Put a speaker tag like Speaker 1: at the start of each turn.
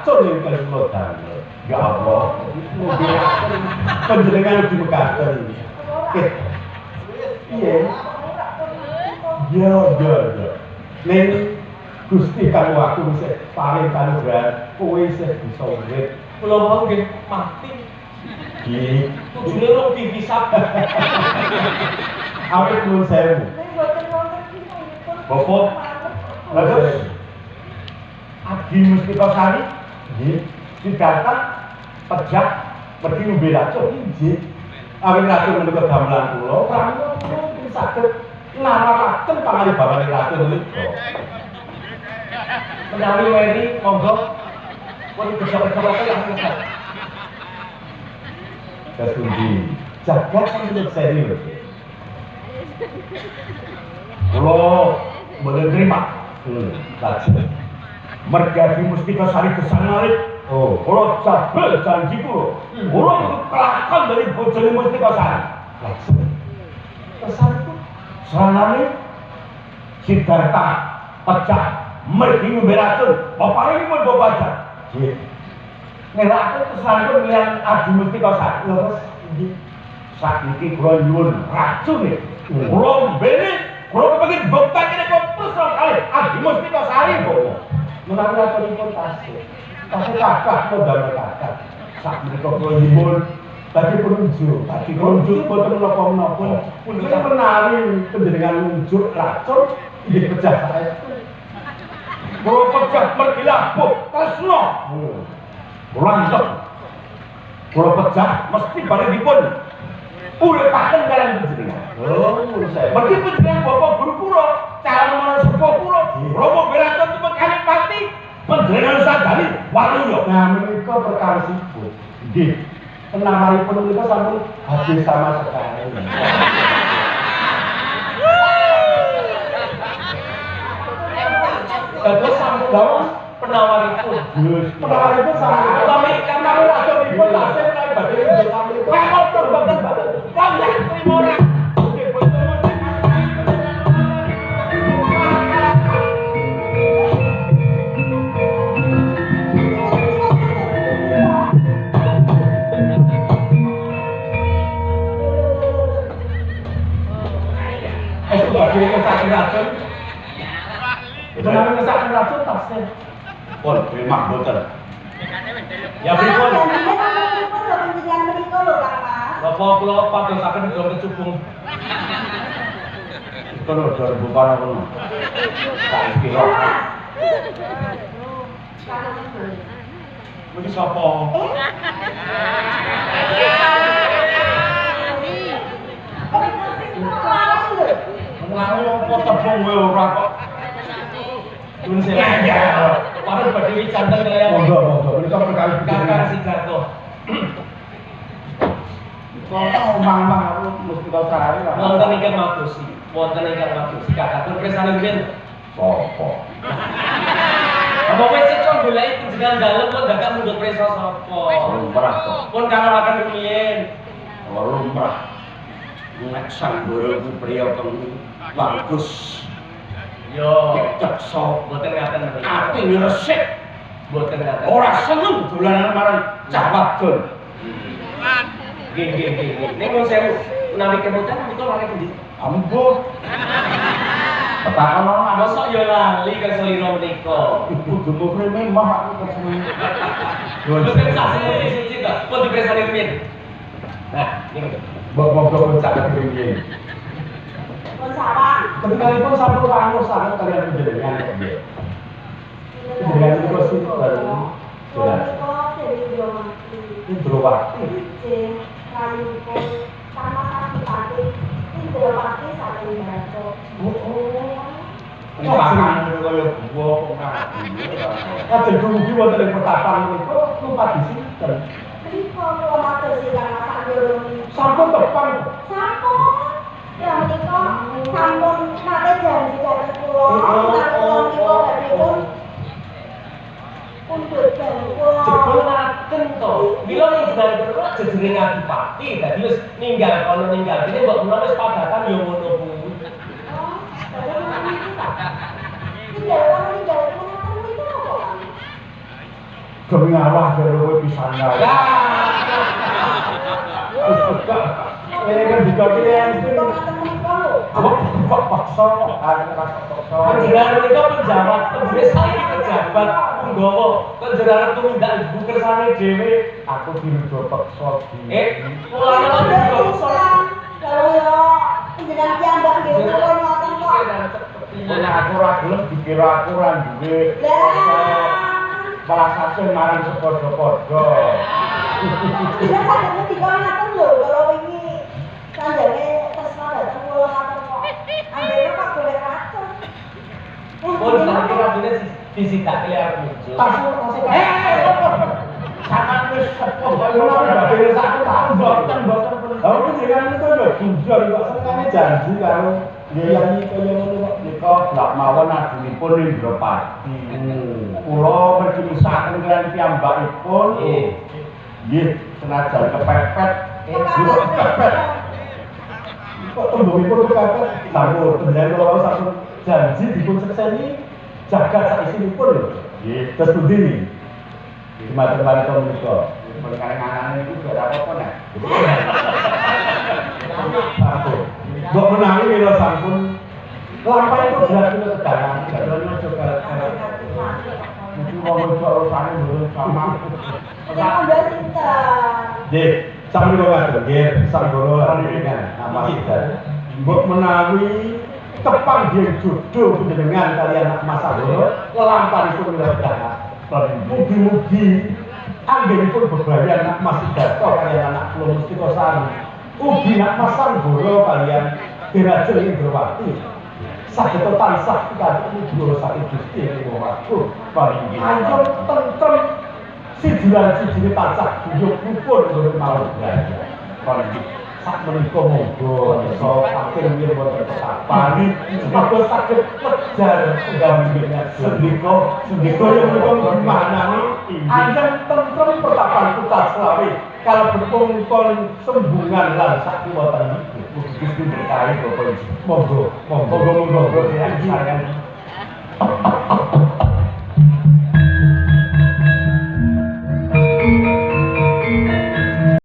Speaker 1: racun yang keselotan. Ya Allah, penjenengan lebih mekaten. Iya. Ya. Neng Gusti kang aku wis paring kanugrahan, kowe isih bisa urip.
Speaker 2: Kula mau nggih mati.
Speaker 1: Nggih.
Speaker 2: Tujune rugi bisa.
Speaker 1: Awit nuwun sewu. Bapak, terus Adi Mustika Sari, nggih, didatang pejak pergi ngombe racun, nggih. Awit racun menika gamelan kula, pramila saged ngarakaken pangaribawane racun menika.
Speaker 2: Menawi weri monggo pun kerja-kerja yang susah.
Speaker 1: Kesundi, jagat menurut serius. Kula mboten terima. Lajeng. Mergadi Mustika Sari kesangalit. Oh, kula jabel janji kula. Kula iku kelakon dari bojone Mustika Sari. Lajeng. Kesan itu serangane Siddhartha pecah mergi ngombe racun. Bapake pun bawa baca. Nggih. Ngelakake kesanipun milihan Adi Mustika Sari. Terus nggih. Sakniki kula nyuwun racun nggih. Kula mbene kula kepengin mbukteni kok terus kali Adi Mustika Sari kok. Menawi racunipun tasih. Tasih kathah modal kathah. Sakmenika kula nyuwun tadi penunjuk, tadi penunjuk boten menapa-menapa. Punika menawi panjenengan nunjuk racun nggih pejah saestu. Kula pejah mergi labuh tresna. Kula antep. Kula pejah mesti barengipun uripaken kaliyan panjenengan. Oh, menurut saya. Mergi panjenengan bapak guru kula, calon manungsa sepuh kula. Romo beratan tuh kali pati. Panjenengan sadari waluya. Nah, menika perkara siput. Nggih. Penamaripun menika sampun habis sama sekali.
Speaker 2: Terus sampe dawa penawaripun.
Speaker 1: Penawaripun sampe
Speaker 2: Tapi karena
Speaker 1: racunipun tasih menawi badhe nunjuk sami.
Speaker 2: motor boten Pak. Kalian trimo ora. Racun. Itu namanya ngesakin racun tasnya.
Speaker 1: Pun terima boten.
Speaker 2: Ya pripun?
Speaker 3: Bapak
Speaker 2: kula padosaken do kecubung.
Speaker 1: Kono do bukan kono. Tak kira. Mesti sapa? Lalu apa tebung kowe ora kok.
Speaker 2: Dun saya. Padahal badhe wicanten kaya
Speaker 1: Monggo, menika perkara
Speaker 2: Kakang Sigarto.
Speaker 1: Kok omah-omah aku Mustika Sari lah.
Speaker 2: Wonten ingkang madosi, Kakang pun presane riyen.
Speaker 1: Sapa?
Speaker 2: Apa wis cecok goleki panjenengan dalem kok dadak mundhut presa sapa?
Speaker 1: Lumrah kok.
Speaker 2: Pun karawaken rumiyin.
Speaker 1: Lumrah. Nek sanggara ku priya kang bagus.
Speaker 2: Yo,
Speaker 1: Cekso,
Speaker 2: mboten ngaten menika.
Speaker 1: ati resik.
Speaker 2: Mboten ngaten.
Speaker 1: Ora seneng dolanan marang cah wadon.
Speaker 2: Nggih. Nek mun sewu menawi kemutan menika lare pundi?
Speaker 1: Ambuh. Petakon ana
Speaker 2: Mosok yo lali keselira menika.
Speaker 1: kudu mrene mah aku kesini.
Speaker 2: Mboten sasi suci ta, pun dipresani rumiyin. Nah, niku.
Speaker 1: Bapak pun sangat tinggi. Ketika sampun rangus sangat kalian panjenengan kok nggih. Panjenengan itu sinten? Jelas. Indrawati. Pasangan itu kaya buah kok kadang dumugi wonten ing petapang menika numpak disinten. Sampun tepang.
Speaker 3: Ya menika sampun nate janji kalian kula untuk
Speaker 2: Jebul ngaten to. Mila ning jenengan kula jejering adipati, dadi wis ninggal kono ninggal kene mbok menawa wis padatan ya ngono kuwi.
Speaker 1: Demi Allah karo kowe pisan wae. Ini kan dikatakan itu kok paksa,
Speaker 2: Panjenengan menika pejabat, penduduk saiki pejabat Punggawa, panjenengan tumindak ibu kersane dhewe.
Speaker 1: aku dirujuk paksa.
Speaker 2: Mulane kok dipaksa.
Speaker 3: Kalau ya penjenengan piyambak nggih kula ngoten kok.
Speaker 1: Nek aku ora gelem dikira aku ora duwe. Malah sase marang sepadha-padha.
Speaker 3: Jenengan saged ngendika ngaten lho kalau wingi sanjane tresna dateng kula ngaten kok. Andene kok golek racun.
Speaker 2: Pun nanti racune disitak liar muncul.
Speaker 1: Sampeyan wis sepuh kok ora badhe sak tahun mboten. Aku jenengan itu lho jujur kok senengane janji karo Yayi kaya ngono kok nika lak mawon ajengipun Indropati. Kula mergi misahaken kaliyan piyambakipun. Nggih, senajan kepepet. Kepepet. Kok tembungipun kepepet? Sampun panjenengan kula sampun janji dipun sekseni jagat sak isinipun lho. Nggih, terus pundi? Dimatur-matur to menika. Mengenai anane iku gak apa-apa nek. Sampun. Mbok menawi mila sampun lampahe itu jelas kula sedaran. Jadwalnya juga mesti wong urusane mboten sama.
Speaker 3: Ambil sinten?
Speaker 1: Nggih, sampun kula ngatur nggih sanggara panjenengan nama kita. Mbok menawi kepanggih jodoh panjenengan kaliyan Mas Anggara lampahipun mila sedaran. Mugi-mugi anggenipun bebayan anak Mas Sidarto kaliyan anak kula Mustika Sari. Ugi anak Mas Anggara kaliyan Dirajeng Indrawati. Saged tansah pikantuk mugi saking Gusti Ing Waduh paringi anjur tentrem siji-sijine tansah guyub pun boten mawon blaya. Paringi sak menika monggo iso akhir yen boten kesapan semoga saged kejar gambarnya sendika yang menika manani anjen tentrem pertapan kita selawi kalau berkongkon sembungan lan sak kuwatan iki Gusti berkahi Bapak monggo